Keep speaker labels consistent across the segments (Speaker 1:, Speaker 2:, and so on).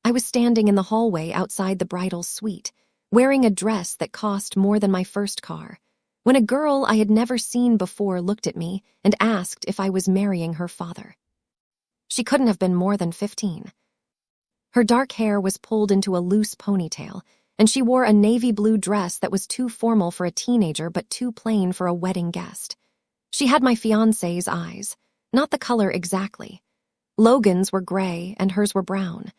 Speaker 1: I was standing in the hallway outside the bridal suite, wearing a dress that cost more than my first car, when a girl I had never seen before looked at me and asked if I was marrying her father. She couldn't have been more than 15. Her dark hair was pulled into a loose ponytail, and she wore a navy blue dress that was too formal for a teenager but too plain for a wedding guest. She had my fiancé's eyes, not the color exactly. Logan's were gray and hers were brown,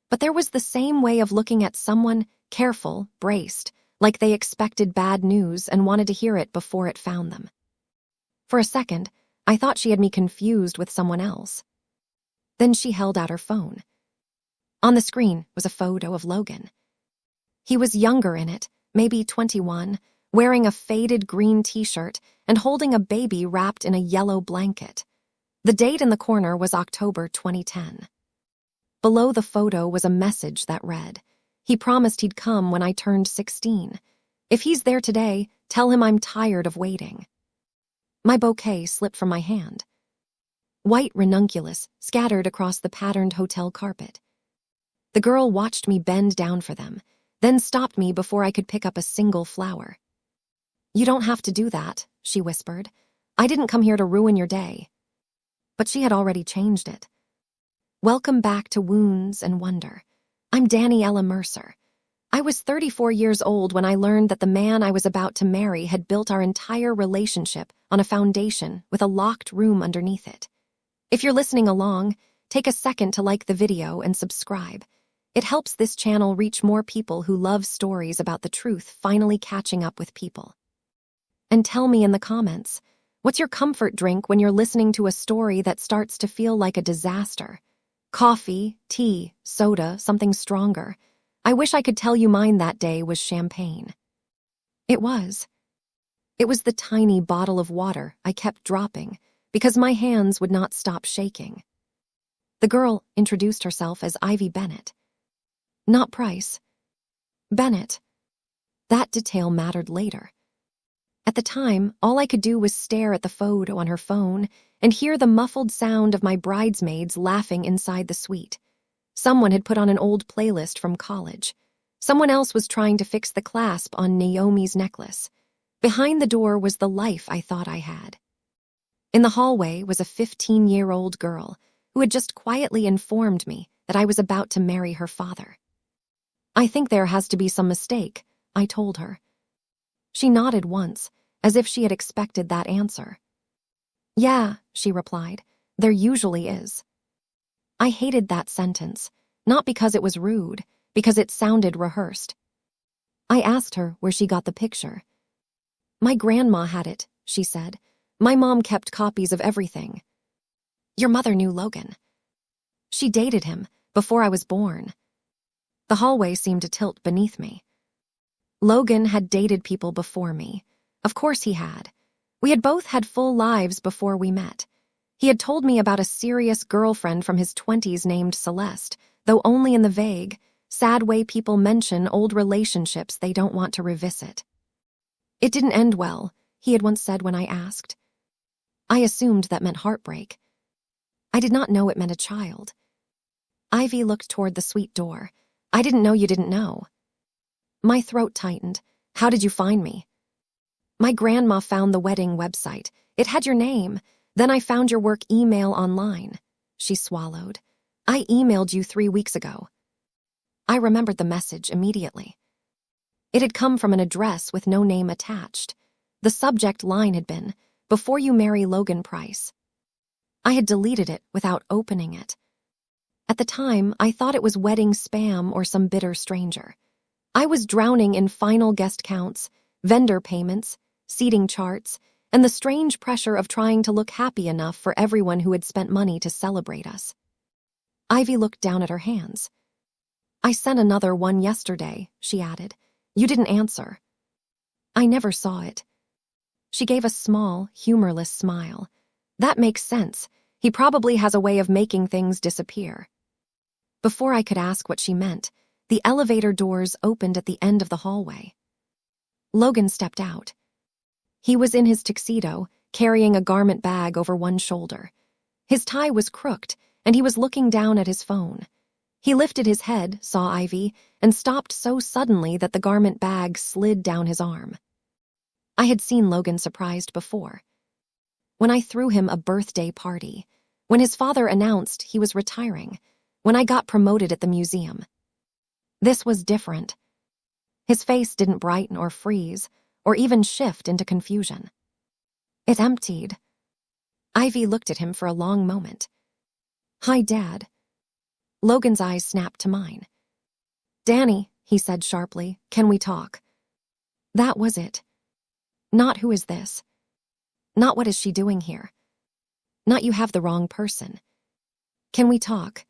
Speaker 1: but there was the same way of looking at someone, careful, braced, like they expected bad news and wanted to hear it before it found them. For a second, I thought she had me confused with someone else. Then she held out her phone. On the screen was a photo of Logan. He was younger in it, maybe 21, wearing a faded green t-shirt and holding a baby wrapped in a yellow blanket. The date in the corner was October 2010. Below the photo was a message that read, "He promised he'd come when I turned 16. If he's there today, tell him I'm tired of waiting." My bouquet slipped from my hand. White ranunculus scattered across the patterned hotel carpet. The girl watched me bend down for them, then stopped me before I could pick up a single flower. "You don't have to do that," she whispered. "I didn't come here to ruin your day." But she had already changed it. Welcome back to Wounds and Wonder. I'm Daniella Mercer. I was 34 years old when I learned that the man I was about to marry had built our entire relationship on a foundation with a locked room underneath it. If you're listening along, take a second to like the video and subscribe. It helps this channel reach more people who love stories about the truth finally catching up with people. And tell me in the comments, what's your comfort drink when you're listening to a story that starts to feel like a disaster? Coffee, tea, soda, something stronger. I wish I could tell you mine that day was champagne. It was. It was the tiny bottle of water I kept dropping because my hands would not stop shaking. The girl introduced herself as Ivy Bennett. Not Price. Bennett. That detail mattered later. At the time, all I could do was stare at the photo on her phone and hear the muffled sound of my bridesmaids laughing inside the suite. Someone had put on an old playlist from college. Someone else was trying to fix the clasp on Naomi's necklace. Behind the door was the life I thought I had. In the hallway was a 15-year-old girl who had just quietly informed me that I was about to marry her father. "I think there has to be some mistake," I told her. She nodded once, as if she had expected that answer. "Yeah," she replied, "there usually is." I hated that sentence, not because it was rude, because it sounded rehearsed. I asked her where she got the picture. "My grandma had it," she said. "My mom kept copies of everything." "Your mother knew Logan." "She dated him before I was born." The hallway seemed to tilt beneath me. Logan had dated people before me. Of course he had. We had both had full lives before we met. He had told me about a serious girlfriend from his 20s named Celeste, though only in the vague, sad way people mention old relationships they don't want to revisit. "It didn't end well," he had once said when I asked. I assumed that meant heartbreak. I did not know it meant a child. Ivy looked toward the suite door. "I didn't know you didn't know." My throat tightened. "How did you find me?" "My grandma found the wedding website. It had your name. Then I found your work email online." She swallowed. "I emailed you 3 weeks ago." I remembered the message immediately. It had come from an address with no name attached. The subject line had been, "Before you marry Logan Price." I had deleted it without opening it. At the time, I thought it was wedding spam or some bitter stranger. I was drowning in final guest counts, vendor payments, seating charts, and the strange pressure of trying to look happy enough for everyone who had spent money to celebrate us. Ivy looked down at her hands. "I sent another one yesterday," she added. "You didn't answer." "I never saw it." She gave a small, humorless smile. "That makes sense. He probably has a way of making things disappear." Before I could ask what she meant, the elevator doors opened at the end of the hallway. Logan stepped out. He was in his tuxedo, carrying a garment bag over one shoulder. His tie was crooked, and he was looking down at his phone. He lifted his head, saw Ivy, and stopped so suddenly that the garment bag slid down his arm. I had seen Logan surprised before. When I threw him a birthday party, when his father announced he was retiring, when I got promoted at the museum. This was different. His face didn't brighten or freeze, or even shift into confusion. It emptied. Ivy looked at him for a long moment. "Hi, Dad." Logan's eyes snapped to mine. "Danny," he said sharply, "can we talk?" That was it. Not who is this? Not what is she doing here? Not you have the wrong person. Can we talk?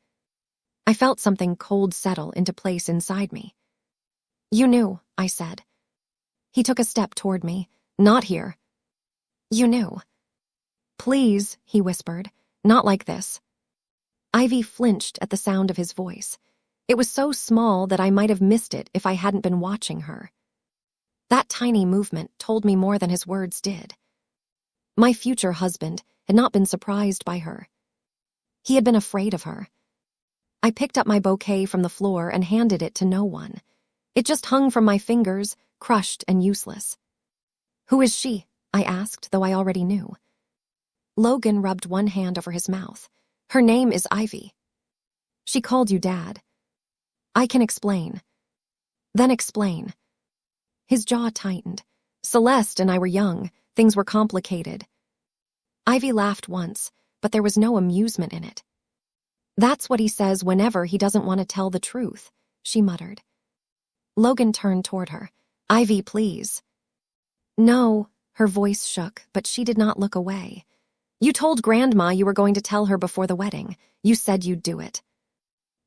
Speaker 1: I felt something cold settle into place inside me. "You knew," I said. He took a step toward me. "Not here." "You knew." "Please," he whispered, "not like this." Ivy flinched at the sound of his voice. It was so small that I might have missed it if I hadn't been watching her. That tiny movement told me more than his words did. My future husband had not been surprised by her. He had been afraid of her. I picked up my bouquet from the floor and handed it to no one. It just hung from my fingers, crushed and useless. "Who is she?" I asked, though I already knew. Logan rubbed one hand over his mouth. "Her name is Ivy." "She called you Dad." "I can explain." "Then explain." His jaw tightened. "Celeste and I were young. Things were complicated." Ivy laughed once, but there was no amusement in it. "That's what he says whenever he doesn't want to tell the truth," she muttered. Logan turned toward her. "Ivy, please." "No," her voice shook, but she did not look away. "You told Grandma you were going to tell her before the wedding. You said you'd do it."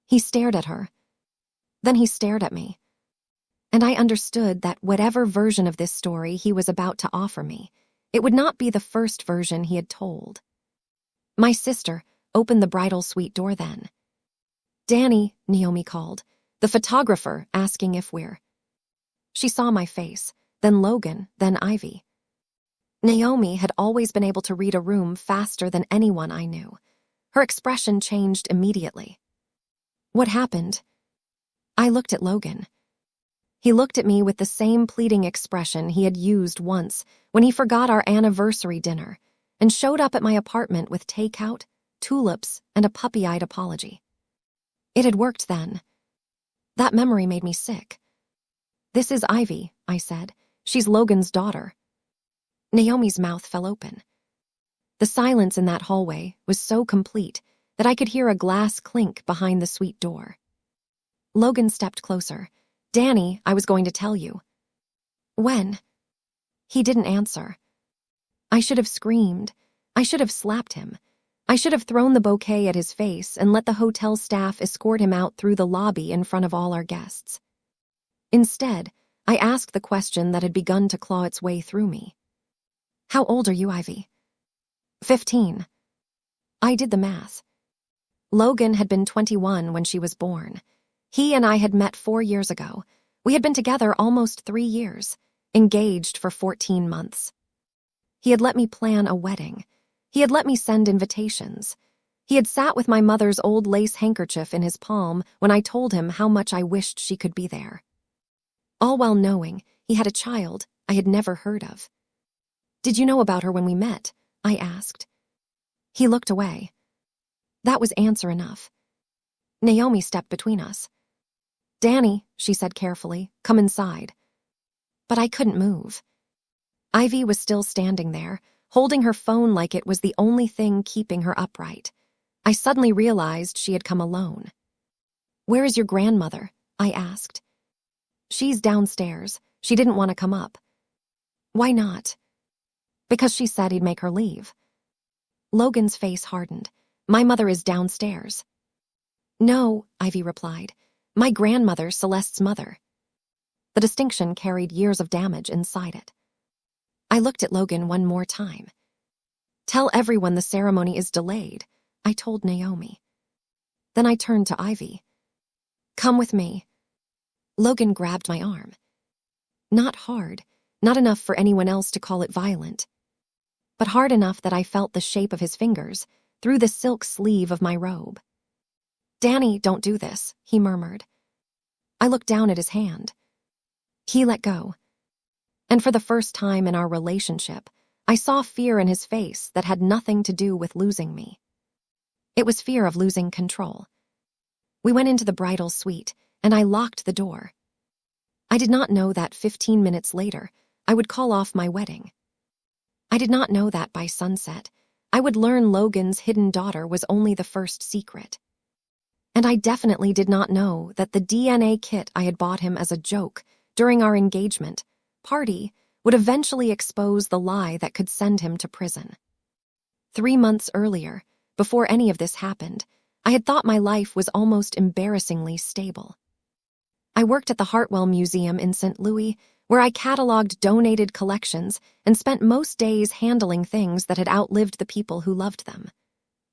Speaker 1: He stared at her. Then he stared at me. And I understood that whatever version of this story he was about to offer me, it would not be the first version he had told. My sister opened the bridal suite door then. "Danny," Naomi called, "the photographer asking if we're..." She saw my face, then Logan, then Ivy. Naomi had always been able to read a room faster than anyone I knew. Her expression changed immediately. "What happened?" I looked at Logan. He looked at me with the same pleading expression he had used once when he forgot our anniversary dinner and showed up at my apartment with takeout, tulips, and a puppy-eyed apology. It had worked then. That memory made me sick. "This is Ivy," I said. "She's Logan's daughter." Naomi's mouth fell open. The silence in that hallway was so complete that I could hear a glass clink behind the suite door. Logan stepped closer. "Danny, I was going to tell you." "When?" He didn't answer. I should have screamed. I should have slapped him. I should have thrown the bouquet at his face and let the hotel staff escort him out through the lobby in front of all our guests. Instead, I asked the question that had begun to claw its way through me. "How old are you, Ivy?" 15. I did the math. Logan had been 21 when she was born. He and I had met 4 years ago. We had been together almost 3 years, engaged for 14 months. He had let me plan a wedding. He had let me send invitations. He had sat with my mother's old lace handkerchief in his palm when I told him how much I wished she could be there. All while knowing he had a child I had never heard of. "Did you know about her when we met?" I asked. He looked away. That was answer enough. Naomi stepped between us. "Danny," she said carefully, "come inside." But I couldn't move. Ivy was still standing there, holding her phone like it was the only thing keeping her upright. I suddenly realized she had come alone. "Where is your grandmother?" I asked. "She's downstairs. She didn't want to come up." "Why not?" "Because she said he'd make her leave." Logan's face hardened. "My mother is downstairs." "No," Ivy replied. "My grandmother, Celeste's mother." The distinction carried years of damage inside it. I looked at Logan one more time. "Tell everyone the ceremony is delayed," I told Naomi. Then I turned to Ivy. "Come with me." Logan grabbed my arm. Not hard, not enough for anyone else to call it violent, but hard enough that I felt the shape of his fingers through the silk sleeve of my robe. "Danny, don't do this," he murmured. I looked down at his hand. He let go. And for the first time in our relationship, I saw fear in his face that had nothing to do with losing me. It was fear of losing control. We went into the bridal suite, and I locked the door. I did not know that 15 minutes later, I would call off my wedding. I did not know that by sunset, I would learn Logan's hidden daughter was only the first secret. And I definitely did not know that the DNA kit I had bought him as a joke during our engagement party would eventually expose the lie that could send him to prison. 3 months earlier, before any of this happened, I had thought my life was almost embarrassingly stable. I worked at the Hartwell Museum in St. Louis, where I cataloged donated collections and spent most days handling things that had outlived the people who loved them.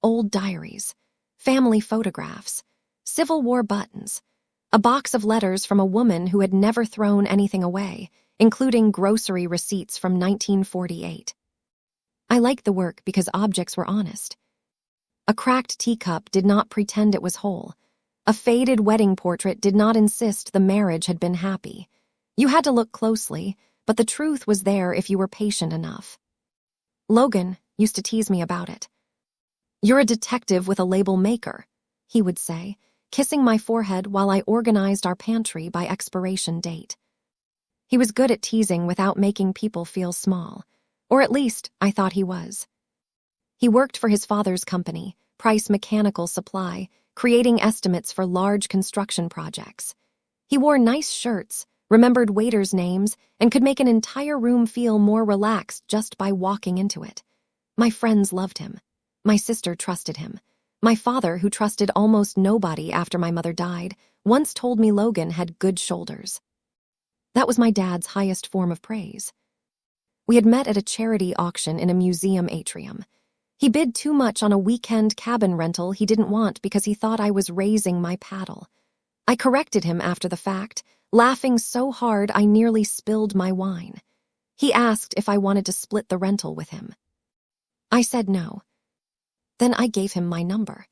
Speaker 1: Old diaries, family photographs, Civil War buttons, a box of letters from a woman who had never thrown anything away, including grocery receipts from 1948. I liked the work because objects were honest. A cracked teacup did not pretend it was whole. A faded wedding portrait did not insist the marriage had been happy. You had to look closely, but the truth was there if you were patient enough. Logan used to tease me about it. "You're a detective with a label maker," he would say, kissing my forehead while I organized our pantry by expiration date. He was good at teasing without making people feel small, or at least I thought he was. He worked for his father's company, Price Mechanical Supply, creating estimates for large construction projects. He wore nice shirts, remembered waiters' names, and could make an entire room feel more relaxed just by walking into it. My friends loved him. My sister trusted him. My father, who trusted almost nobody after my mother died, once told me Logan had good shoulders. That was my dad's highest form of praise. We had met at a charity auction in a museum atrium. He bid too much on a weekend cabin rental he didn't want because he thought I was raising my paddle. I corrected him after the fact, laughing so hard I nearly spilled my wine. He asked if I wanted to split the rental with him. I said no. Then I gave him my number.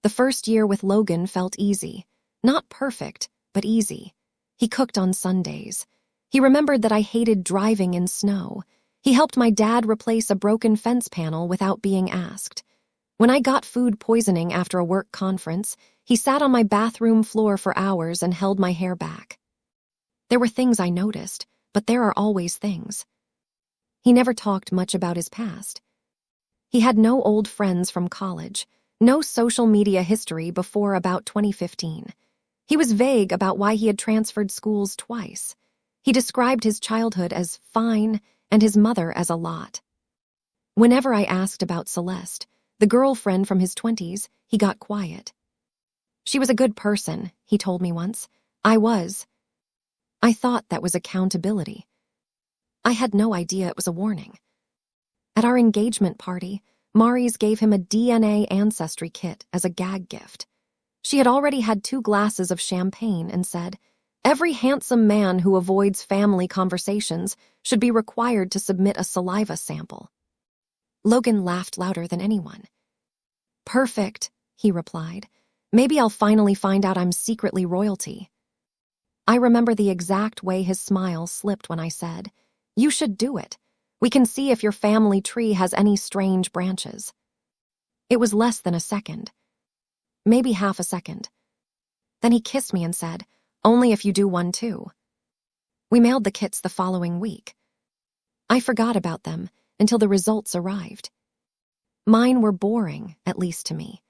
Speaker 1: The first year with Logan felt easy. Not perfect, but easy. He cooked on Sundays. He remembered that I hated driving in snow. He helped my dad replace a broken fence panel without being asked. When I got food poisoning after a work conference, he sat on my bathroom floor for hours and held my hair back. There were things I noticed, but there are always things. He never talked much about his past. He had no old friends from college, no social media history before about 2015. He was vague about why he had transferred schools twice. He described his childhood as fine and his mother as a lot. Whenever I asked about Celeste, the girlfriend from his 20s, he got quiet. "She was a good person," he told me once. I thought that was accountability. I had no idea it was a warning. At our engagement party, Maurice gave him a DNA ancestry kit as a gag gift. She had already had 2 glasses of champagne and said, "Every handsome man who avoids family conversations should be required to submit a saliva sample." Logan laughed louder than anyone. "Perfect," he replied. "Maybe I'll finally find out I'm secretly royalty." I remember the exact way his smile slipped when I said, "You should do it. We can see if your family tree has any strange branches." It was less than a second. Maybe half a second. Then he kissed me and said, "Only if you do one too." We mailed the kits the following week. I forgot about them until the results arrived. Mine were boring, at least to me.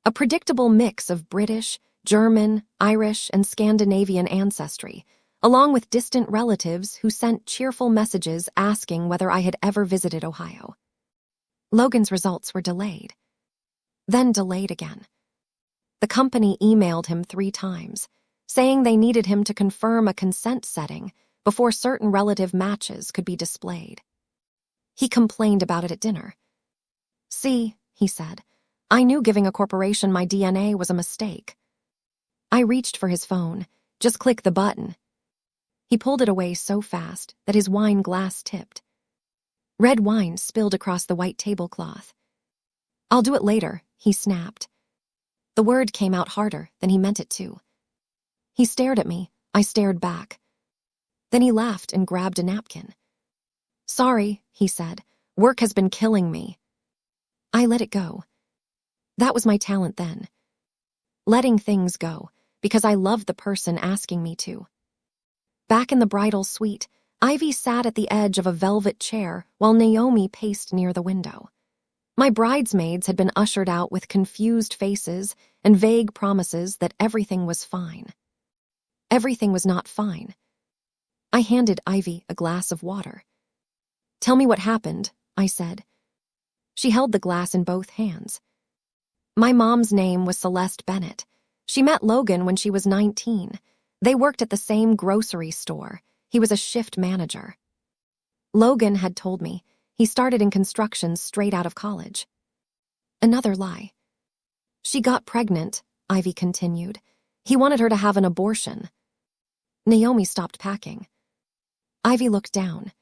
Speaker 1: A predictable mix of British, German, Irish, and Scandinavian ancestry, along with distant relatives who sent cheerful messages asking whether I had ever visited Ohio. Logan's results were delayed. Then delayed again. The company emailed him 3 times, saying they needed him to confirm a consent setting before certain relative matches could be displayed. He complained about it at dinner. "See," he said, "I knew giving a corporation my DNA was a mistake." I reached for his phone. "Just click the button." He pulled it away so fast that his wine glass tipped. Red wine spilled across the white tablecloth. "I'll do it later," he snapped. The word came out harder than he meant it to. He stared at me. I stared back. Then he laughed and grabbed a napkin. "Sorry," he said. "Work has been killing me." I let it go. That was my talent then. Letting things go, because I loved the person asking me to. Back in the bridal suite, Ivy sat at the edge of a velvet chair while Naomi paced near the window. My bridesmaids had been ushered out with confused faces and vague promises that everything was fine. Everything was not fine. I handed Ivy a glass of water. "Tell me what happened," I said. She held the glass in both hands. My mom's name was Celeste Bennett. She met Logan when she was 19. They worked at the same grocery store. He was a shift manager. Logan had told me he started in construction straight out of college. Another lie. "She got pregnant," Ivy continued. "He wanted her to have an abortion." Naomi stopped packing. Ivy looked down.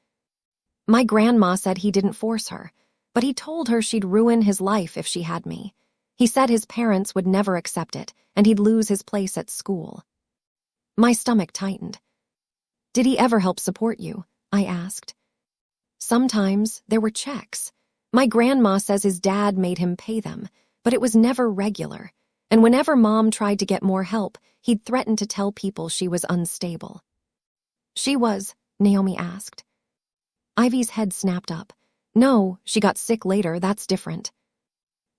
Speaker 1: "My grandma said he didn't force her, but he told her she'd ruin his life if she had me. He said his parents would never accept it, and he'd lose his place at school." My stomach tightened. "Did he ever help support you?" I asked. "Sometimes there were checks. My grandma says his dad made him pay them, but it was never regular. And whenever Mom tried to get more help, he'd threaten to tell people she was unstable." "She was?" Naomi asked. Ivy's head snapped up. "No, she got sick later, that's different."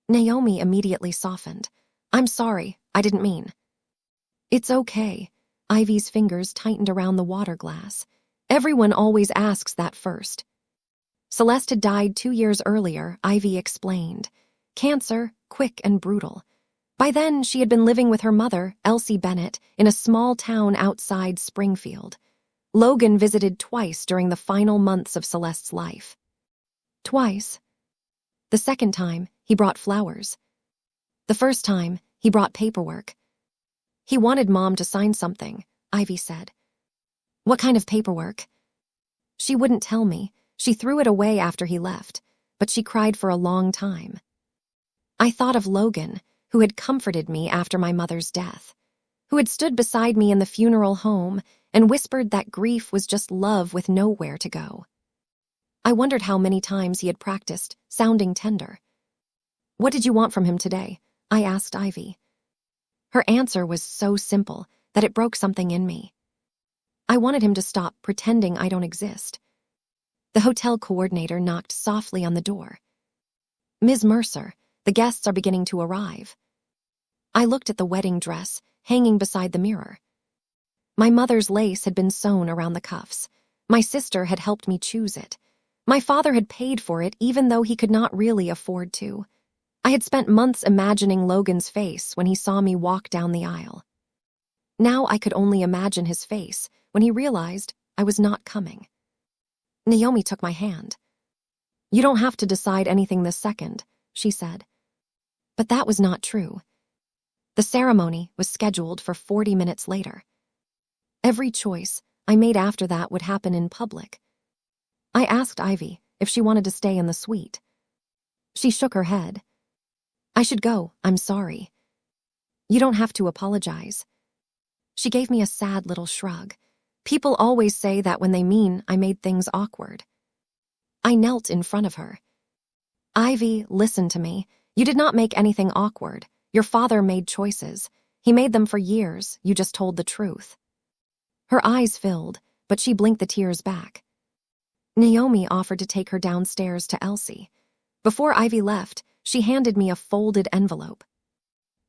Speaker 1: Naomi immediately softened. "I'm sorry, I didn't mean." "It's okay." Ivy's fingers tightened around the water glass. "Everyone always asks that first." Celeste had died 2 years earlier, Ivy explained. Cancer, quick and brutal. By then, she had been living with her mother, Elsie Bennett, in a small town outside Springfield. Logan visited twice during the final months of Celeste's life. Twice. The second time, he brought flowers. The first time, he brought paperwork. "He wanted Mom to sign something," Ivy said. "What kind of paperwork?" She wouldn't tell me. She threw it away after he left, but she cried for a long time. I thought of Logan, who had comforted me after my mother's death, who had stood beside me in the funeral home and whispered that grief was just love with nowhere to go. I wondered how many times he had practiced, sounding tender. "What did you want from him today?" I asked Ivy. Her answer was so simple that it broke something in me. I wanted him to stop pretending I don't exist. The hotel coordinator knocked softly on the door. "Ms. Mercer, the guests are beginning to arrive." I looked at the wedding dress hanging beside the mirror. My mother's lace had been sewn around the cuffs. My sister had helped me choose it. My father had paid for it even though he could not really afford to. I had spent months imagining Logan's face when he saw me walk down the aisle. Now I could only imagine his face when he realized I was not coming. Naomi took my hand. "You don't have to decide anything this second," she said. But that was not true. The ceremony was scheduled for 40 minutes later. Every choice I made after that would happen in public. I asked Ivy if she wanted to stay in the suite. She shook her head. "I should go, I'm sorry." "You don't have to apologize." She gave me a sad little shrug. People always say that when they mean I made things awkward. I knelt in front of her. "Ivy, listen to me. You did not make anything awkward. Your father made choices. He made them for years. You just told the truth." Her eyes filled, but she blinked the tears back. Naomi offered to take her downstairs to Elsie. Before Ivy left, she handed me a folded envelope.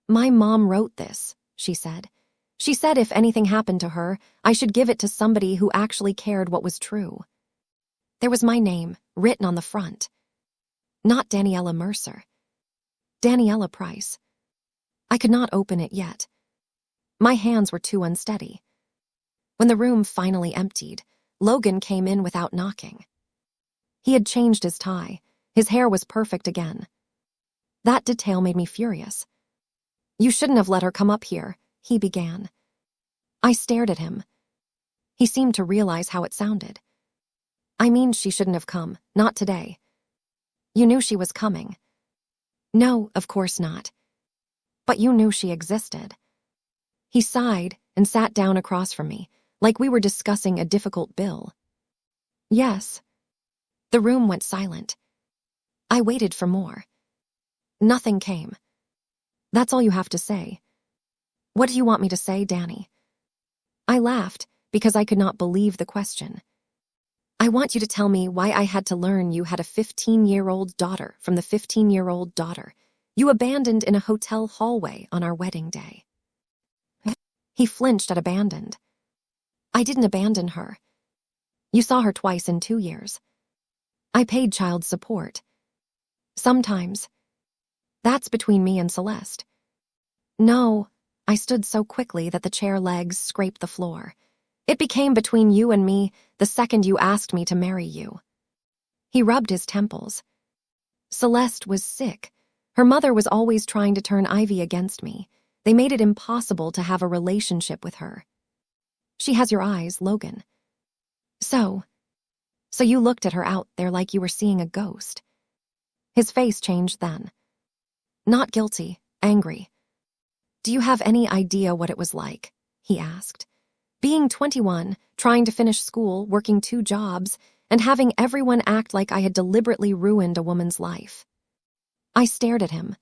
Speaker 1: "My mom wrote this," she said. "She said if anything happened to her, I should give it to somebody who actually cared what was true." There was my name, written on the front. Not Daniella Mercer. Daniella Price. I could not open it yet. My hands were too unsteady. When the room finally emptied, Logan came in without knocking. He had changed his tie. His hair was perfect again. That detail made me furious. "You shouldn't have let her come up here," he began. I stared at him. He seemed to realize how it sounded. "I mean she shouldn't have come, not today." "You knew she was coming." "No, of course not." But you knew she existed. He sighed and sat down across from me, like we were discussing a difficult bill. Yes. The room went silent. I waited for more. Nothing came. That's all you have to say. What do you want me to say, Danny? I laughed because I could not believe the question. I want you to tell me why I had to learn you had a 15-year-old daughter from the 15-year-old daughter you abandoned in a hotel hallway on our wedding day. He flinched at abandoned. I didn't abandon her. You saw her twice in 2 years. I paid child support. Sometimes. That's between me and Celeste. No, I stood so quickly that the chair legs scraped the floor. It became between you and me the second you asked me to marry you. He rubbed his temples. Celeste was sick. Her mother was always trying to turn Ivy against me. They made it impossible to have a relationship with her. She has your eyes, Logan. So you looked at her out there like you were seeing a ghost. His face changed then. Not guilty, angry. Do you have any idea what it was like? He asked. Being 21, trying to finish school, working 2 jobs, and having everyone act like I had deliberately ruined a woman's life. I stared at him.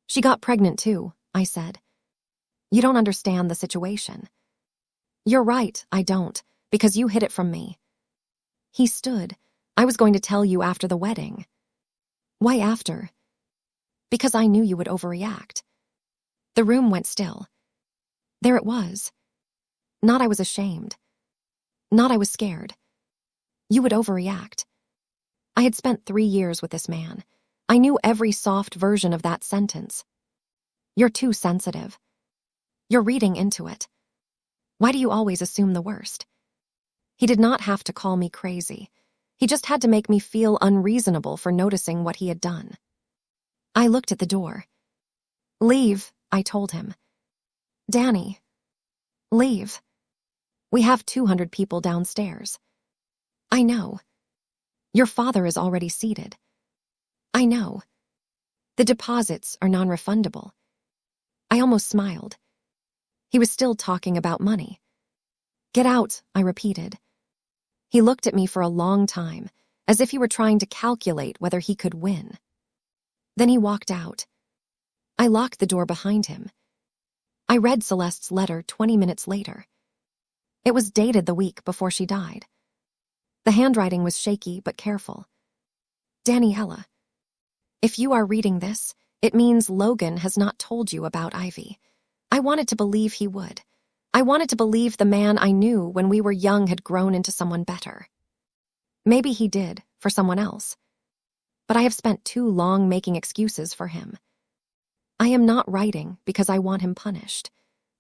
Speaker 1: She got pregnant too, I said. You don't understand the situation. You're right, I don't, because you hid it from me. He stood. I was going to tell you after the wedding. Why after? Because I knew you would overreact. The room went still. There it was. Not I was ashamed. Not I was scared. You would overreact. I had spent 3 years with this man. I knew every soft version of that sentence. You're too sensitive. You're reading into it. Why do you always assume the worst? He did not have to call me crazy. He just had to make me feel unreasonable for noticing what he had done. I looked at the door. Leave, I told him. Danny. Leave. We have 200 people downstairs. I know. Your father is already seated. I know. The deposits are non-refundable. I almost smiled. He was still talking about money. Get out, I repeated. He looked at me for a long time, as if he were trying to calculate whether he could win. Then he walked out. I locked the door behind him. I read Celeste's letter 20 minutes later. It was dated the week before she died. The handwriting was shaky but careful. Daniella, if you are reading this, it means Logan has not told you about Ivy. I wanted to believe he would. I wanted to believe the man I knew when we were young had grown into someone better. Maybe he did, for someone else. But I have spent too long making excuses for him. I am not writing because I want him punished.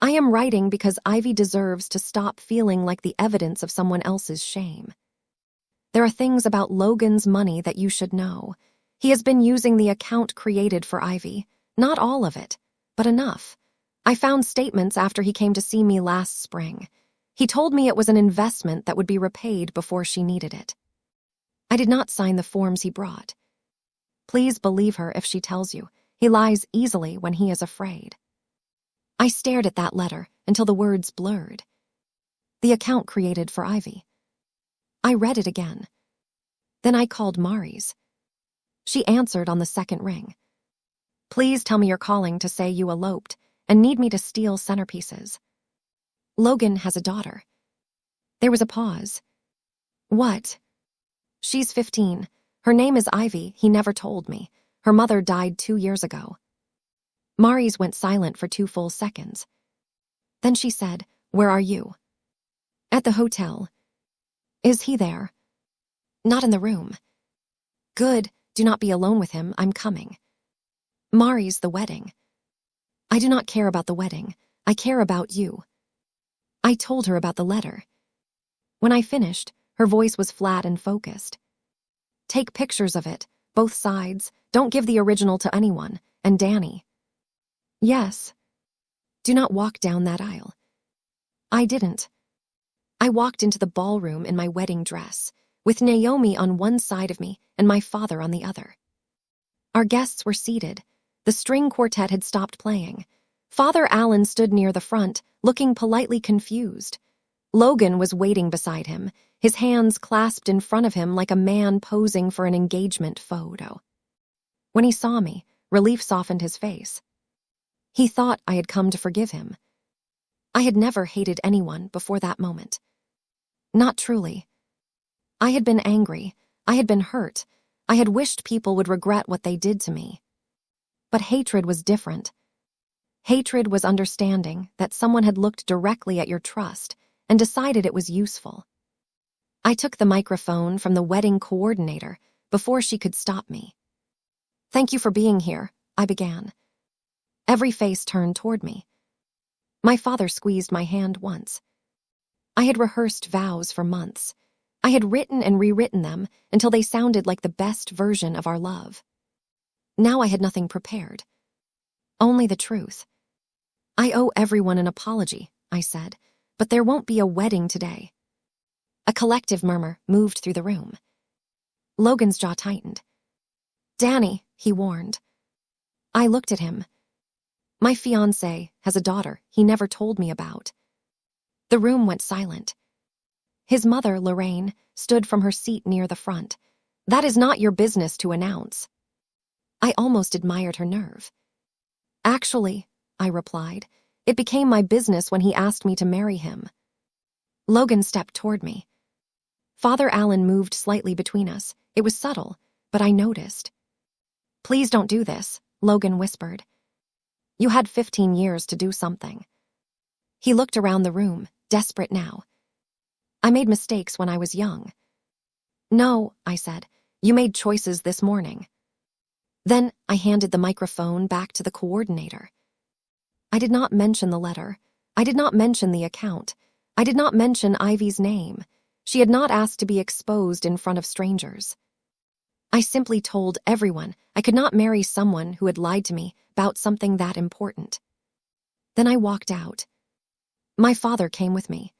Speaker 1: I am writing because Ivy deserves to stop feeling like the evidence of someone else's shame. There are things about Logan's money that you should know. He has been using the account created for Ivy. Not all of it, but enough. I found statements after he came to see me last spring. He told me it was an investment that would be repaid before she needed it. I did not sign the forms he brought. Please believe her if she tells you. He lies easily when he is afraid. I stared at that letter until the words blurred. The account created for Ivy. I read it again. Then I called Mari's. She answered on the second ring. Please tell me you're calling to say you eloped and need me to steal centerpieces. Logan has a daughter. There was a pause. What? She's 15. Her name is Ivy. He never told me. Her mother died 2 years ago. Mari's went silent for 2 full seconds. Then she said, Where are you? At the hotel. Is he there? Not in the room. Good, do not be alone with him, I'm coming. Mari's the wedding. I do not care about the wedding, I care about you. I told her about the letter. When I finished, her voice was flat and focused. Take pictures of it, both sides, don't give the original to anyone, and Danny. Yes. Do not walk down that aisle. I didn't. I walked into the ballroom in my wedding dress, with Naomi on one side of me and my father on the other. Our guests were seated. The string quartet had stopped playing. Father Allen stood near the front, looking politely confused. Logan was waiting beside him, his hands clasped in front of him like a man posing for an engagement photo. When he saw me, relief softened his face. He thought I had come to forgive him. I had never hated anyone before that moment. Not truly. I had been angry. I had been hurt. I had wished people would regret what they did to me. But hatred was different. Hatred was understanding that someone had looked directly at your trust and decided it was useful. I took the microphone from the wedding coordinator before she could stop me. "Thank you for being here," I began. Every face turned toward me. My father squeezed my hand once. I had rehearsed vows for months. I had written and rewritten them until they sounded like the best version of our love. Now I had nothing prepared. Only the truth. "I owe everyone an apology," I said, "but there won't be a wedding today." A collective murmur moved through the room. Logan's jaw tightened. "Danny," he warned. I looked at him. "My fiancé has a daughter he never told me about." The room went silent. His mother, Lorraine, stood from her seat near the front. "That is not your business to announce." I almost admired her nerve. "Actually," I replied, "it became my business when he asked me to marry him." Logan stepped toward me. Father Allen moved slightly between us. It was subtle, but I noticed. "Please don't do this," Logan whispered. "You had 15 years to do something." He looked around the room, desperate now. "I made mistakes when I was young." "No," I said, "you made choices this morning." Then I handed the microphone back to the coordinator. I did not mention the letter. I did not mention the account. I did not mention Ivy's name. She had not asked to be exposed in front of strangers. I simply told everyone I could not marry someone who had lied to me about something that important. Then I walked out. My father came with me.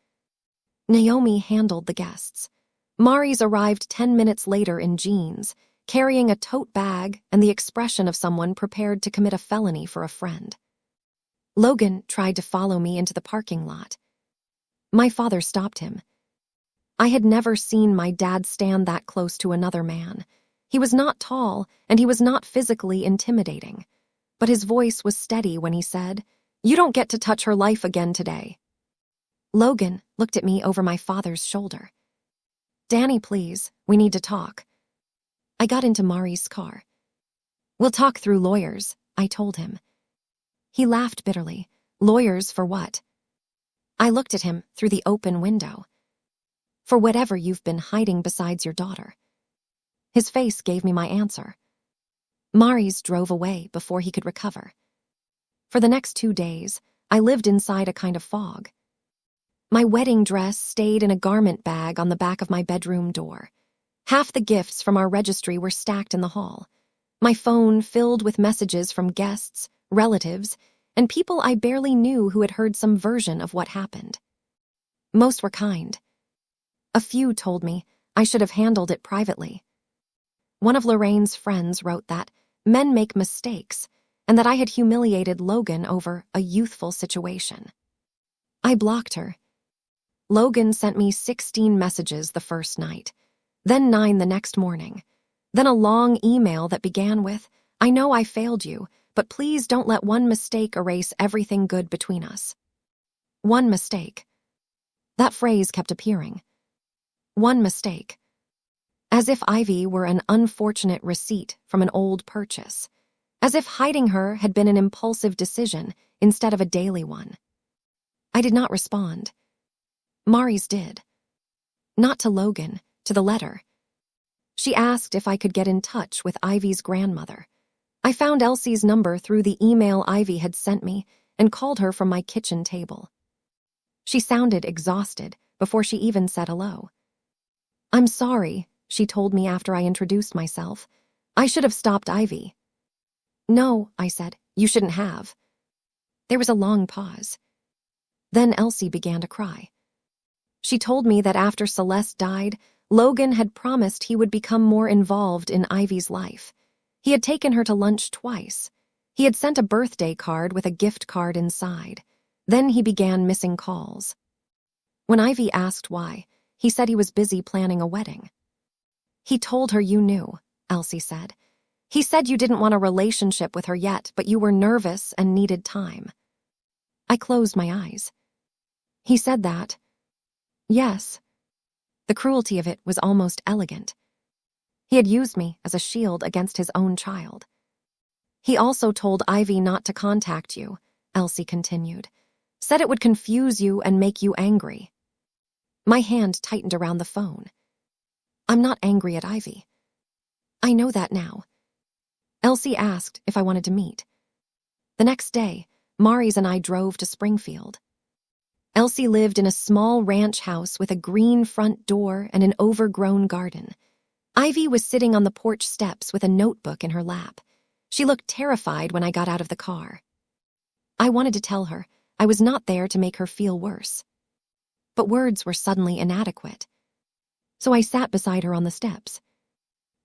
Speaker 1: Naomi handled the guests. Mari's arrived 10 minutes later in jeans, carrying a tote bag and the expression of someone prepared to commit a felony for a friend. Logan tried to follow me into the parking lot. My father stopped him. I had never seen my dad stand that close to another man. He was not tall, and he was not physically intimidating. But his voice was steady when he said, "You don't get to touch her life again today." Logan looked at me over my father's shoulder. "Danny, please, we need to talk." I got into Mari's car. "We'll talk through lawyers," I told him. He laughed bitterly. "Lawyers for what?" I looked at him through the open window. "For whatever you've been hiding besides your daughter." His face gave me my answer. Mari's drove away before he could recover. For the next 2 days, I lived inside a kind of fog. My wedding dress stayed in a garment bag on the back of my bedroom door. Half the gifts from our registry were stacked in the hall. My phone filled with messages from guests, relatives, and people I barely knew who had heard some version of what happened. Most were kind. A few told me I should have handled it privately. One of Lorraine's friends wrote that men make mistakes and that I had humiliated Logan over a youthful situation. I blocked her. Logan sent me 16 messages the first night, then 9 the next morning, then a long email that began with, "I know I failed you, but please don't let one mistake erase everything good between us." One mistake. That phrase kept appearing. One mistake. As if Ivy were an unfortunate receipt from an old purchase. As if hiding her had been an impulsive decision instead of a daily one. I did not respond. Mari's did. Not to Logan, to the letter. She asked if I could get in touch with Ivy's grandmother. I found Elsie's number through the email Ivy had sent me and called her from my kitchen table. She sounded exhausted before she even said hello. "I'm sorry," she told me after I introduced myself. "I should have stopped Ivy." "No," I said, "you shouldn't have." There was a long pause. Then Elsie began to cry. She told me that after Celeste died, Logan had promised he would become more involved in Ivy's life. He had taken her to lunch twice. He had sent a birthday card with a gift card inside. Then he began missing calls. When Ivy asked why, he said he was busy planning a wedding. He told her you knew, Elsie said. He said you didn't want a relationship with her yet, but you were nervous and needed time. I closed my eyes. He said that. Yes. The cruelty of it was almost elegant. He had used me as a shield against his own child. He also told Ivy not to contact you, Elsie continued. Said it would confuse you and make you angry. My hand tightened around the phone. I'm not angry at Ivy. I know that now. Elsie asked if I wanted to meet. The next day, Maurice and I drove to Springfield. Elsie lived in a small ranch house with a green front door and an overgrown garden. Ivy was sitting on the porch steps with a notebook in her lap. She looked terrified when I got out of the car. I wanted to tell her I was not there to make her feel worse. But words were suddenly inadequate. So I sat beside her on the steps.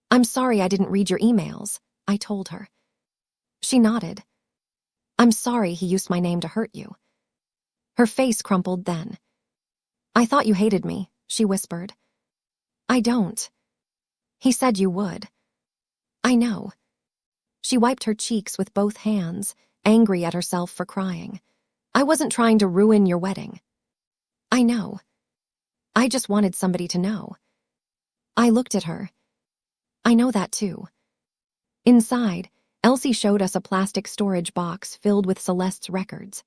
Speaker 1: I'm sorry I didn't read your emails, I told her. She nodded. I'm sorry he used my name to hurt you. Her face crumpled then. I thought you hated me, she whispered. I don't. He said you would. I know. She wiped her cheeks with both hands, angry at herself for crying. I wasn't trying to ruin your wedding. I know. I just wanted somebody to know. I looked at her. I know that too. Inside, Elsie showed us a plastic storage box filled with Celeste's records.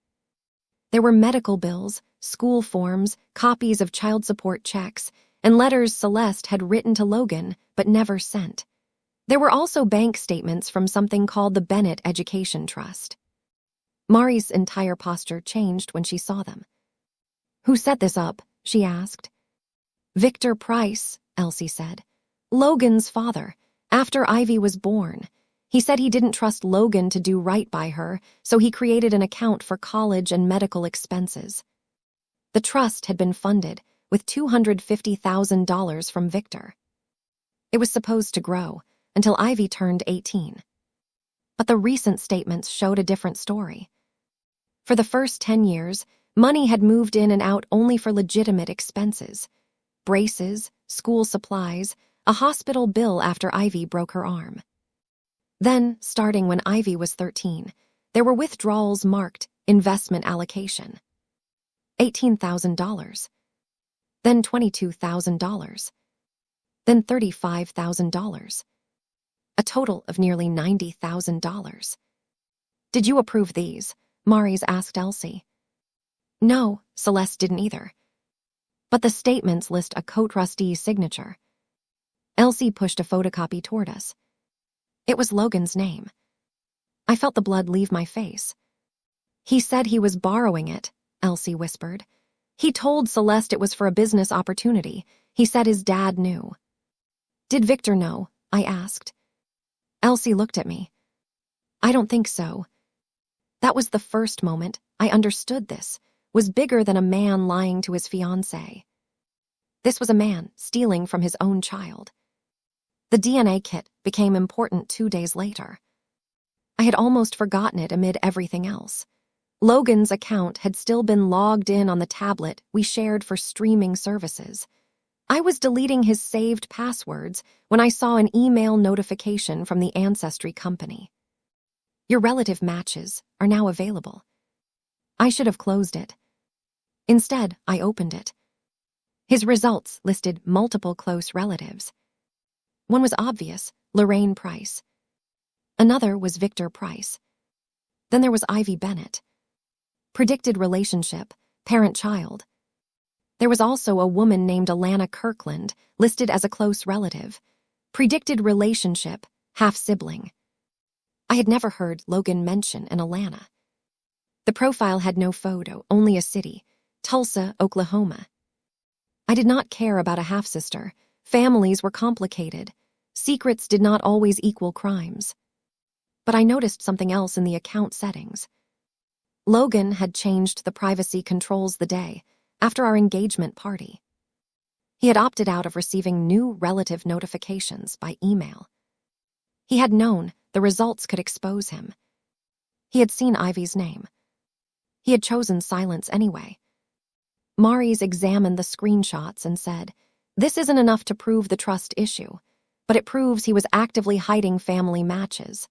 Speaker 1: There were medical bills, school forms, copies of child support checks, and letters Celeste had written to Logan but never sent. There were also bank statements from something called the Bennett Education Trust. Mari's entire posture changed when she saw them. Who set this up? She asked. Victor Price, Elsie said. Logan's father, after Ivy was born. He said he didn't trust Logan to do right by her, so he created an account for college and medical expenses. The trust had been funded with $250,000 from Victor. It was supposed to grow until Ivy turned 18. But the recent statements showed a different story. For the first 10 years, money had moved in and out only for legitimate expenses. Braces, school supplies, a hospital bill after Ivy broke her arm. Then, starting when Ivy was 13, there were withdrawals marked investment allocation. $18,000. Then $22,000. Then $35,000. A total of nearly $90,000. Did you approve these? Maurice asked Elsie. No, Celeste didn't either. But the statements list a co-trustee's signature. Elsie pushed a photocopy toward us. It was Logan's name. I felt the blood leave my face. He said he was borrowing it, Elsie whispered. He told Celeste it was for a business opportunity. He said his dad knew. Did Victor know? I asked. Elsie looked at me. I don't think so. That was the first moment I understood this was bigger than a man lying to his fiancé. This was a man stealing from his own child. The DNA kit became important 2 days later. I had almost forgotten it amid everything else. Logan's account had still been logged in on the tablet we shared for streaming services. I was deleting his saved passwords when I saw an email notification from the Ancestry company. Your relative matches are now available. I should have closed it. Instead, I opened it. His results listed multiple close relatives. One was obvious, Lorraine Price. Another was Victor Price. Then there was Ivy Bennett. Predicted relationship, parent-child. There was also a woman named Alana Kirkland, listed as a close relative. Predicted relationship, half-sibling. I had never heard Logan mention an Alana. The profile had no photo, only a city, Tulsa, Oklahoma. I did not care about a half-sister. Families were complicated. Secrets did not always equal crimes. But I noticed something else in the account settings. Logan had changed the privacy controls the day after our engagement party. He had opted out of receiving new relative notifications by email. He had known the results could expose him. He had seen Ivy's name. He had chosen silence anyway. Maurice examined the screenshots and said, "This isn't enough to prove the trust issue, but it proves he was actively hiding family matches.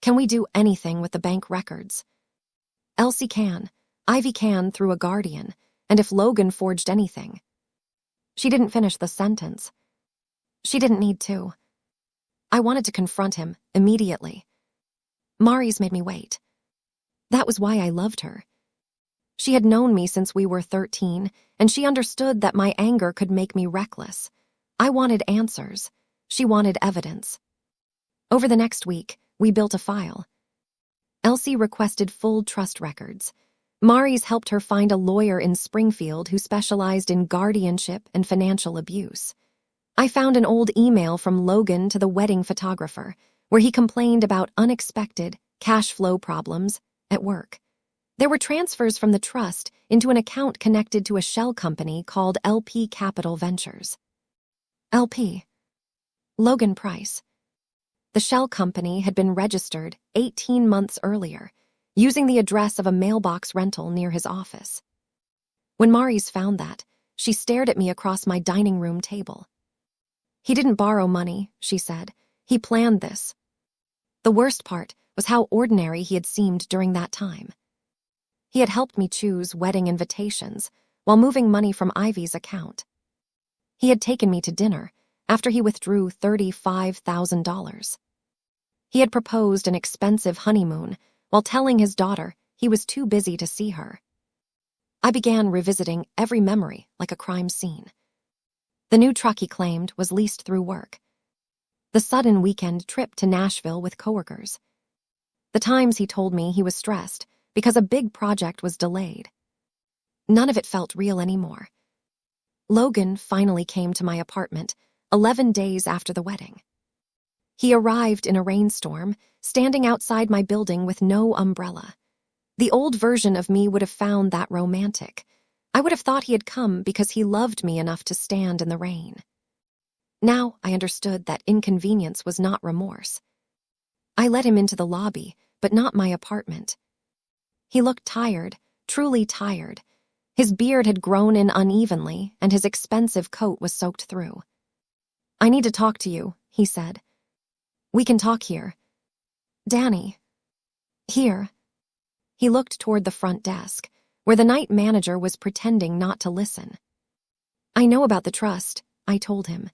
Speaker 1: Can we do anything with the bank records?" "Elsie can. Ivy can through a guardian, and if Logan forged anything." She didn't finish the sentence. She didn't need to. I wanted to confront him immediately. Maurice made me wait. That was why I loved her. She had known me since we were 13, and she understood that my anger could make me reckless. I wanted answers. She wanted evidence. Over the next week, we built a file. Elsie requested full trust records. Maurice helped her find a lawyer in Springfield who specialized in guardianship and financial abuse. I found an old email from Logan to the wedding photographer, where he complained about unexpected cash flow problems at work. There were transfers from the trust into an account connected to a shell company called LP Capital Ventures. LP. Logan Price. The shell company had been registered 18 months earlier, using the address of a mailbox rental near his office. When Maurice found that, she stared at me across my dining room table. "He didn't borrow money," she said. "He planned this." The worst part was how ordinary he had seemed during that time. He had helped me choose wedding invitations while moving money from Ivy's account. He had taken me to dinner after he withdrew $35,000. He had proposed an expensive honeymoon while telling his daughter he was too busy to see her. I began revisiting every memory like a crime scene. The new truck he claimed was leased through work. The sudden weekend trip to Nashville with coworkers. The times he told me he was stressed because a big project was delayed. None of it felt real anymore. Logan finally came to my apartment 11 days after the wedding. He arrived in a rainstorm, standing outside my building with no umbrella. The old version of me would have found that romantic. I would have thought he had come because he loved me enough to stand in the rain. Now I understood that inconvenience was not remorse. I let him into the lobby, but not my apartment. He looked tired, truly tired. His beard had grown in unevenly, and his expensive coat was soaked through. "I need to talk to you," he said. "We can talk here." "Danny." "Here." He looked toward the front desk, where the night manager was pretending not to listen. "I know about the trust," I told him.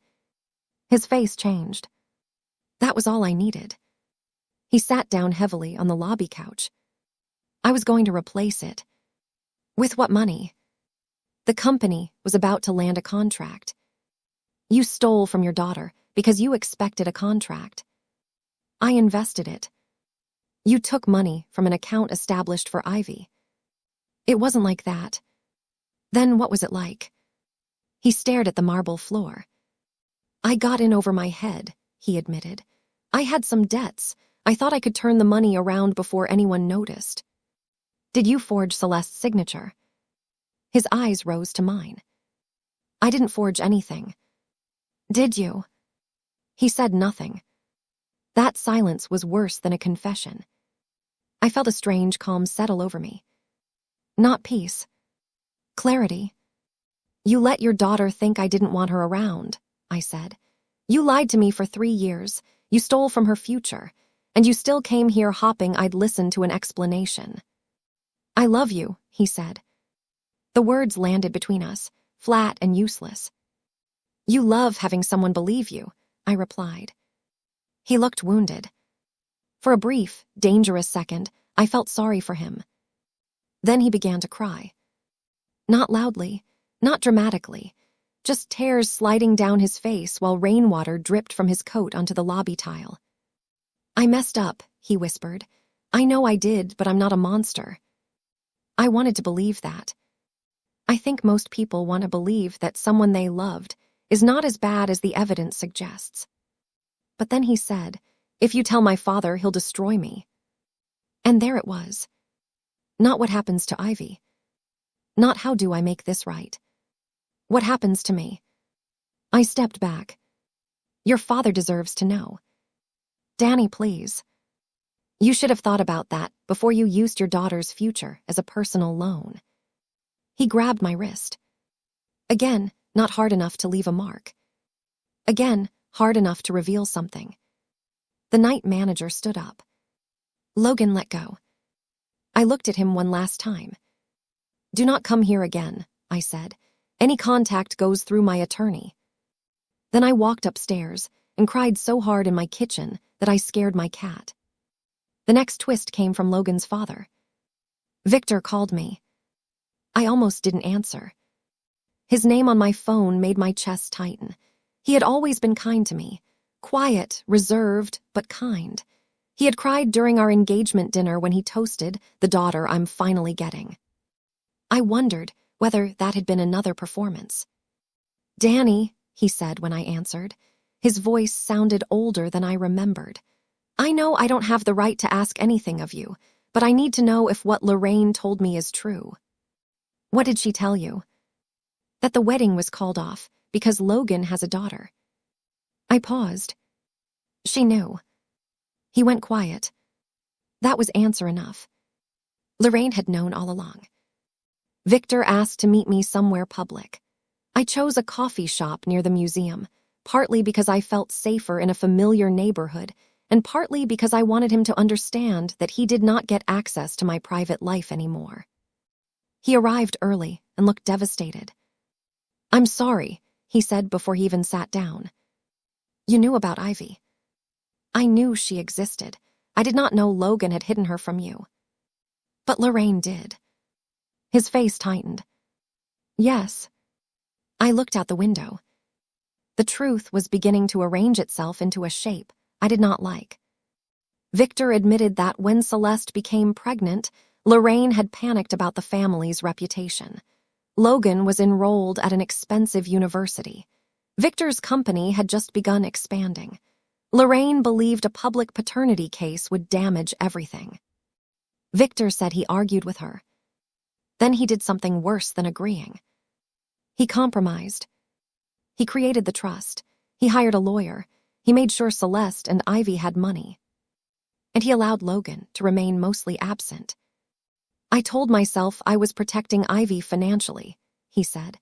Speaker 1: His face changed. That was all I needed. He sat down heavily on the lobby couch. "I was going to replace it." "With what money?" "The company was about to land a contract. You stole from your daughter because you expected a contract. I invested it. You took money from an account established for Ivy. It wasn't like that." "Then what was it like?" He stared at the marble floor. "I got in over my head," he admitted. "I had some debts. I thought I could turn the money around before anyone noticed." "Did you forge Celeste's signature?" His eyes rose to mine. "I didn't forge anything." "Did you?" He said nothing. That silence was worse than a confession. I felt a strange calm settle over me. Not peace. Clarity. "You let your daughter think I didn't want her around," I said. "You lied to me for 3 years. You stole from her future. And you still came here hoping I'd listen to an explanation." "I love you," he said. The words landed between us, flat and useless. "You love having someone believe you," I replied. He looked wounded. For a brief, dangerous second, I felt sorry for him. Then he began to cry. Not loudly, not dramatically, just tears sliding down his face while rainwater dripped from his coat onto the lobby tile. "I messed up," he whispered. "I know I did, but I'm not a monster." I wanted to believe that. I think most people want to believe that someone they loved is not as bad as the evidence suggests. But then he said, "If you tell my father, he'll destroy me." And there it was. Not what happens to Ivy. Not how do I make this right. What happens to me? I stepped back. "Your father deserves to know." "Danny, please." You should have thought about that before you used your daughter's future as a personal loan. He grabbed my wrist. Again, not hard enough to leave a mark. Again, hard enough to reveal something. The night manager stood up. Logan let go. I looked at him one last time. Do not come here again, I said. Any contact goes through my attorney. Then I walked upstairs and cried so hard in my kitchen that I scared my cat. The next twist came from Logan's father. Victor called me. I almost didn't answer. His name on my phone made my chest tighten. He had always been kind to me. Quiet, reserved, but kind. He had cried during our engagement dinner when he toasted the daughter I'm finally getting. I wondered whether that had been another performance. Danny, he said when I answered. His voice sounded older than I remembered. I know I don't have the right to ask anything of you, but I need to know if what Lorraine told me is true. What did she tell you? That the wedding was called off because Logan has a daughter. I paused. She knew. He went quiet. That was answer enough. Lorraine had known all along. Victor asked to meet me somewhere public. I chose a coffee shop near the museum, partly because I felt safer in a familiar neighborhood, and partly because I wanted him to understand that he did not get access to my private life anymore. He arrived early and looked devastated. I'm sorry, he said before he even sat down. You knew about Ivy. I knew she existed. I did not know Logan had hidden her from you. But Lorraine did. His face tightened. Yes. I looked out the window. The truth was beginning to arrange itself into a shape I did not like. Victor admitted that when Celeste became pregnant, Lorraine had panicked about the family's reputation. Logan was enrolled at an expensive university. Victor's company had just begun expanding. Lorraine believed a public paternity case would damage everything. Victor said he argued with her. Then he did something worse than agreeing. He compromised. He created the trust. He hired a lawyer. He made sure Celeste and Ivy had money. And he allowed Logan to remain mostly absent. I told myself I was protecting Ivy financially, he said.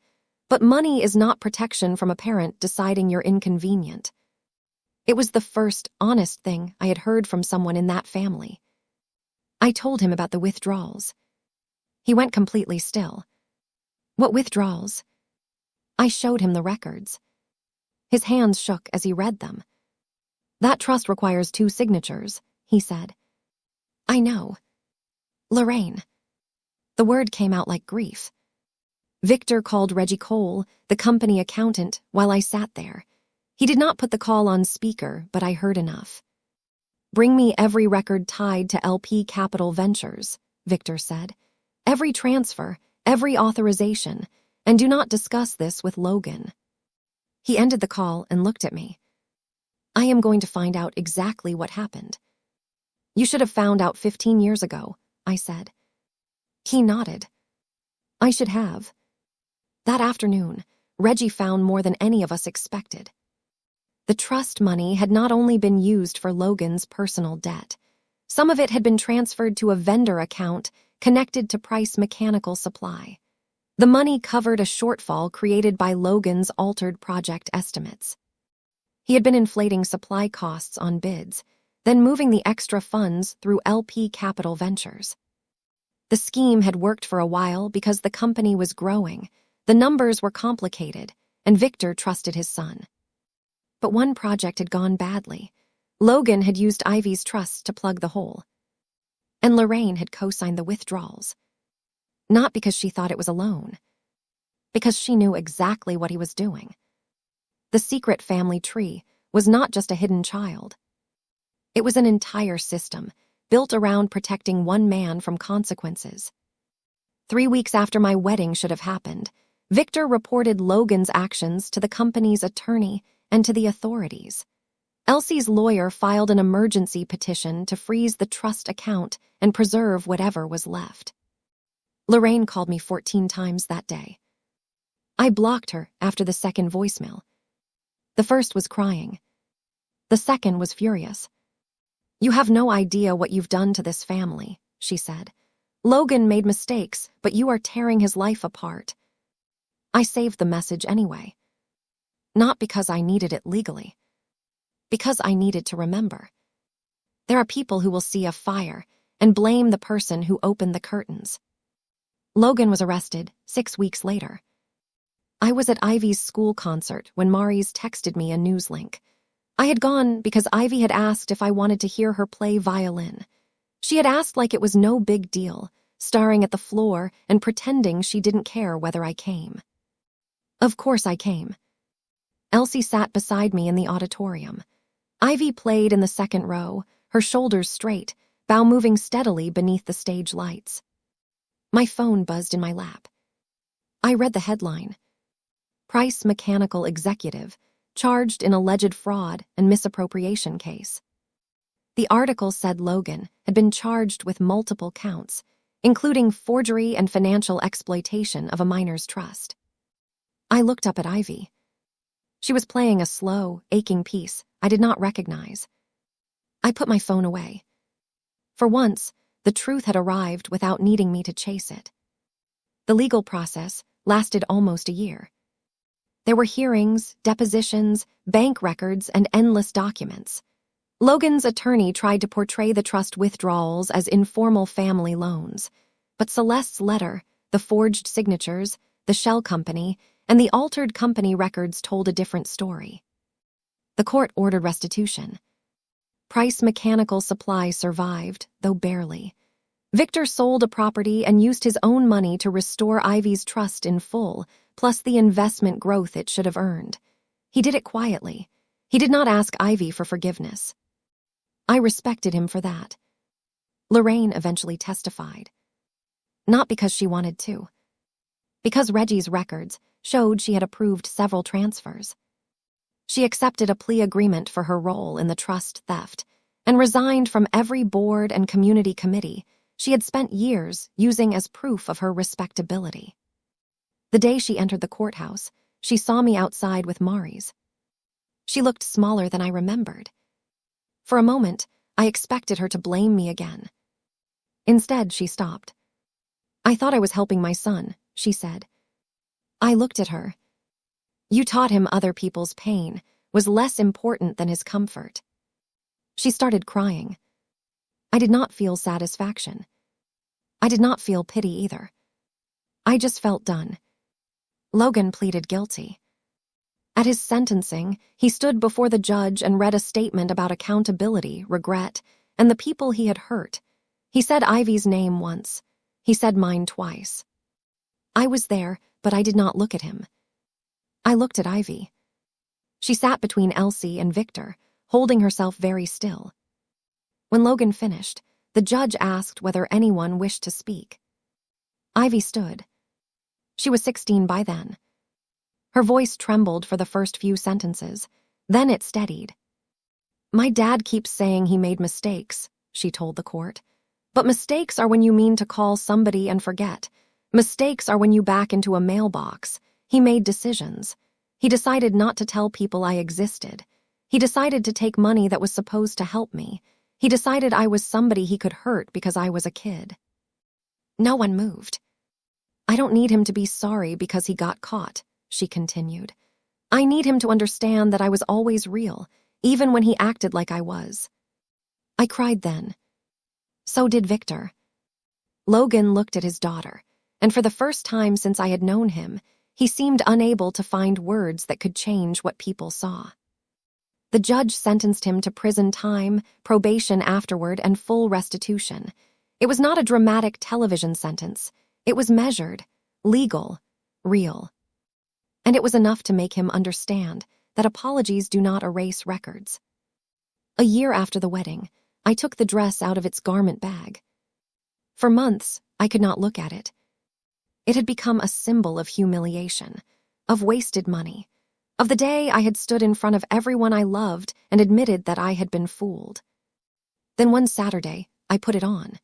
Speaker 1: But money is not protection from a parent deciding you're inconvenient. It was the first honest thing I had heard from someone in that family. I told him about the withdrawals. He went completely still. What withdrawals? I showed him the records. His hands shook as he read them. That trust requires 2 signatures, he said. I know. Lorraine. The word came out like grief. Victor called Reggie Cole, the company accountant, while I sat there. He did not put the call on speaker, but I heard enough. Bring me every record tied to LP Capital Ventures, Victor said. Every transfer, every authorization, and do not discuss this with Logan. He ended the call and looked at me. I am going to find out exactly what happened. You should have found out 15 years ago, I said. He nodded. I should have. That afternoon, Reggie found more than any of us expected. The trust money had not only been used for Logan's personal debt. Some of it had been transferred to a vendor account connected to Price Mechanical Supply. The money covered a shortfall created by Logan's altered project estimates. He had been inflating supply costs on bids, then moving the extra funds through LP Capital Ventures. The scheme had worked for a while because the company was growing, the numbers were complicated, and Victor trusted his son. But one project had gone badly. Logan had used Ivy's trust to plug the hole. And Lorraine had co-signed the withdrawals. Not because she thought it was a loan. Because she knew exactly what he was doing. The secret family tree was not just a hidden child. It was an entire system, built around protecting one man from consequences. 3 weeks after my wedding should have happened, Victor reported Logan's actions to the company's attorney and to the authorities. Elsie's lawyer filed an emergency petition to freeze the trust account and preserve whatever was left. Lorraine called me 14 times that day. I blocked her after the second voicemail. The first was crying. The second was furious. "You have no idea what you've done to this family," she said. "Logan made mistakes, but you are tearing his life apart." I saved the message anyway. Not because I needed it legally. Because I needed to remember. There are people who will see a fire and blame the person who opened the curtains. Logan was arrested 6 weeks later. I was at Ivy's school concert when Maurice texted me a news link. I had gone because Ivy had asked if I wanted to hear her play violin. She had asked like it was no big deal, staring at the floor and pretending she didn't care whether I came. Of course I came. Elsie sat beside me in the auditorium. Ivy played in the second row, her shoulders straight, bow moving steadily beneath the stage lights. My phone buzzed in my lap. I read the headline. Price Mechanical Executive, charged in alleged fraud and misappropriation case. The article said Logan had been charged with multiple counts, including forgery and financial exploitation of a minor's trust. I looked up at Ivy. She was playing a slow, aching piece I did not recognize. I put my phone away. For once, the truth had arrived without needing me to chase it. The legal process lasted almost a year. There were hearings, depositions, bank records, and endless documents. Logan's attorney tried to portray the trust withdrawals as informal family loans, but Celeste's letter, the forged signatures, the shell company, and the altered company records told a different story. The court ordered restitution. Price Mechanical Supply survived, though barely. Victor sold a property and used his own money to restore Ivy's trust in full, plus the investment growth it should have earned. He did it quietly. He did not ask Ivy for forgiveness. I respected him for that. Lorraine eventually testified. Not because she wanted to. Because Reggie's records showed she had approved several transfers. She accepted a plea agreement for her role in the trust theft and resigned from every board and community committee she had spent years using as proof of her respectability. The day she entered the courthouse, she saw me outside with Maurice. She looked smaller than I remembered. For a moment, I expected her to blame me again. Instead, she stopped. "I thought I was helping my son," she said. I looked at her. "You taught him other people's pain was less important than his comfort." She started crying. I did not feel satisfaction. I did not feel pity either. I just felt done. Logan pleaded guilty. At his sentencing, he stood before the judge and read a statement about accountability, regret, and the people he had hurt. He said Ivy's name once. He said mine twice. I was there, but I did not look at him. I looked at Ivy. She sat between Elsie and Victor, holding herself very still. When Logan finished, the judge asked whether anyone wished to speak. Ivy stood. She was 16 by then. Her voice trembled for the first few sentences, then it steadied. "My dad keeps saying he made mistakes," she told the court. "But mistakes are when you mean to call somebody and forget. Mistakes are when you back into a mailbox. He made decisions. He decided not to tell people I existed. He decided to take money that was supposed to help me. He decided I was somebody he could hurt because I was a kid." No one moved. "I don't need him to be sorry because he got caught," she continued. "I need him to understand that I was always real, even when he acted like I was." I cried then. So did Victor. Logan looked at his daughter, and for the first time since I had known him, he seemed unable to find words that could change what people saw. The judge sentenced him to prison time, probation afterward, and full restitution. It was not a dramatic television sentence. It was measured, legal, real. And it was enough to make him understand that apologies do not erase records. A year after the wedding, I took the dress out of its garment bag. For months, I could not look at it. It had become a symbol of humiliation, of wasted money, of the day I had stood in front of everyone I loved and admitted that I had been fooled. Then one Saturday, I put it on.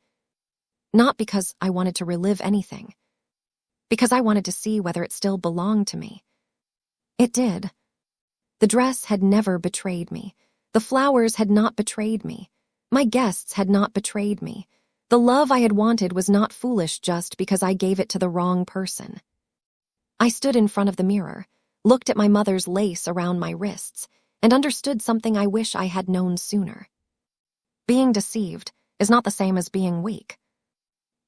Speaker 1: Not because I wanted to relive anything, because I wanted to see whether it still belonged to me. It did. The dress had never betrayed me. The flowers had not betrayed me. My guests had not betrayed me. The love I had wanted was not foolish just because I gave it to the wrong person. I stood in front of the mirror, looked at my mother's lace around my wrists, and understood something I wish I had known sooner. Being deceived is not the same as being weak.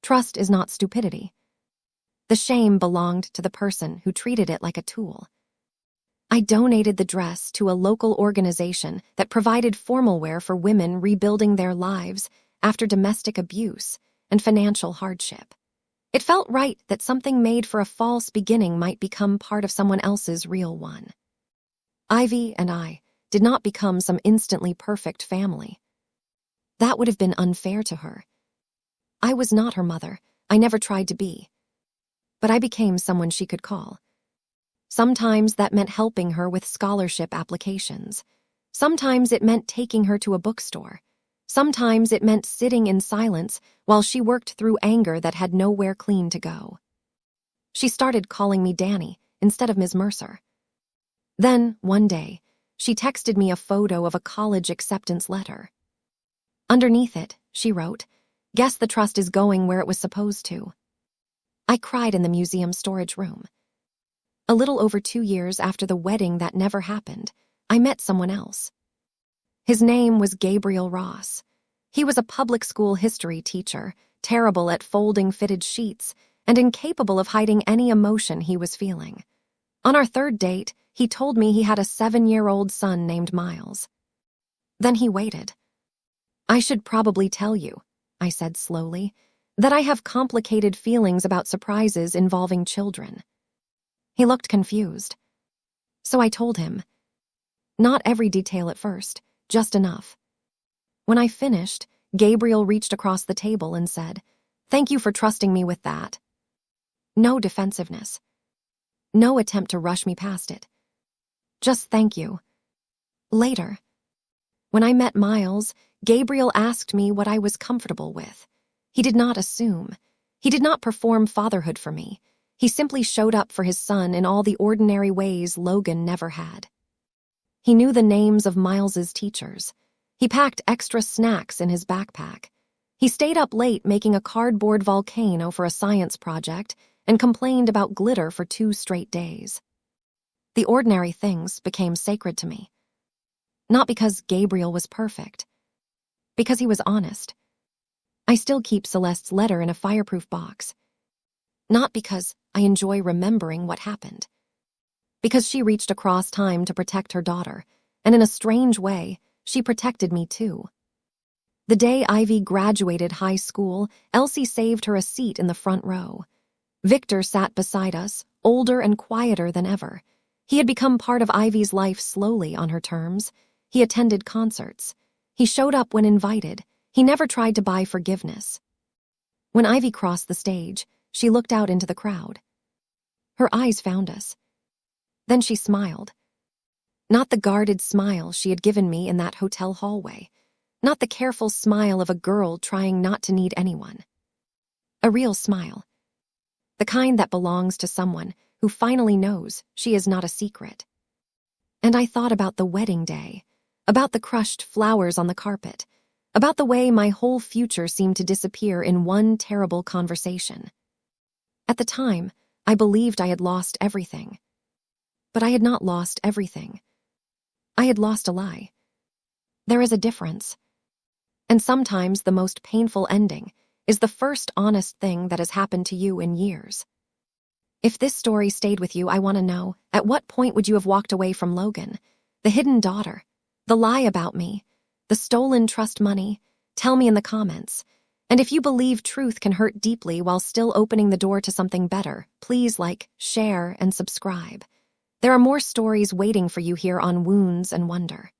Speaker 1: Trust is not stupidity. The shame belonged to the person who treated it like a tool. I donated the dress to a local organization that provided formal wear for women rebuilding their lives after domestic abuse and financial hardship. It felt right that something made for a false beginning might become part of someone else's real one. Ivy and I did not become some instantly perfect family. That would have been unfair to her. I was not her mother. I never tried to be. But I became someone she could call. Sometimes that meant helping her with scholarship applications. Sometimes it meant taking her to a bookstore. Sometimes it meant sitting in silence while she worked through anger that had nowhere clean to go. She started calling me Danny instead of Ms. Mercer. Then, one day, she texted me a photo of a college acceptance letter. Underneath it, she wrote, "Guess the trust is going where it was supposed to." I cried in the museum storage room. A little over 2 years after the wedding that never happened, I met someone else. His name was Gabriel Ross. He was a public school history teacher, terrible at folding fitted sheets, and incapable of hiding any emotion he was feeling. On our third date, he told me he had a 7-year-old son named Miles. Then he waited. "I should probably tell you," I said slowly, "that I have complicated feelings about surprises involving children." He looked confused. So I told him. Not every detail at first, just enough. When I finished, Gabriel reached across the table and said, "Thank you for trusting me with that." No defensiveness. No attempt to rush me past it. Just thank you. Later, when I met Miles, Gabriel asked me what I was comfortable with. He did not assume. He did not perform fatherhood for me. He simply showed up for his son in all the ordinary ways Logan never had. He knew the names of Miles's teachers. He packed extra snacks in his backpack. He stayed up late making a cardboard volcano for a science project and complained about glitter for 2 straight days. The ordinary things became sacred to me. Not because Gabriel was perfect. Because he was honest. I still keep Celeste's letter in a fireproof box. Not because I enjoy remembering what happened. Because she reached across time to protect her daughter, and in a strange way, she protected me too. The day Ivy graduated high school, Elsie saved her a seat in the front row. Victor sat beside us, older and quieter than ever. He had become part of Ivy's life slowly on her terms. He attended concerts. He showed up when invited. He never tried to buy forgiveness. When Ivy crossed the stage, she looked out into the crowd. Her eyes found us. Then she smiled. Not the guarded smile she had given me in that hotel hallway. Not the careful smile of a girl trying not to need anyone. A real smile. The kind that belongs to someone who finally knows she is not a secret. And I thought about the wedding day, about the crushed flowers on the carpet, about the way my whole future seemed to disappear in one terrible conversation. At the time, I believed I had lost everything. But I had not lost everything. I had lost a lie. There is a difference. And sometimes the most painful ending is the first honest thing that has happened to you in years. If this story stayed with you, I want to know, at what point would you have walked away from Logan? The hidden daughter, the lie about me, the stolen trust money? Tell me in the comments. And if you believe truth can hurt deeply while still opening the door to something better, please like, share, and subscribe. There are more stories waiting for you here on Wounds and Wonder.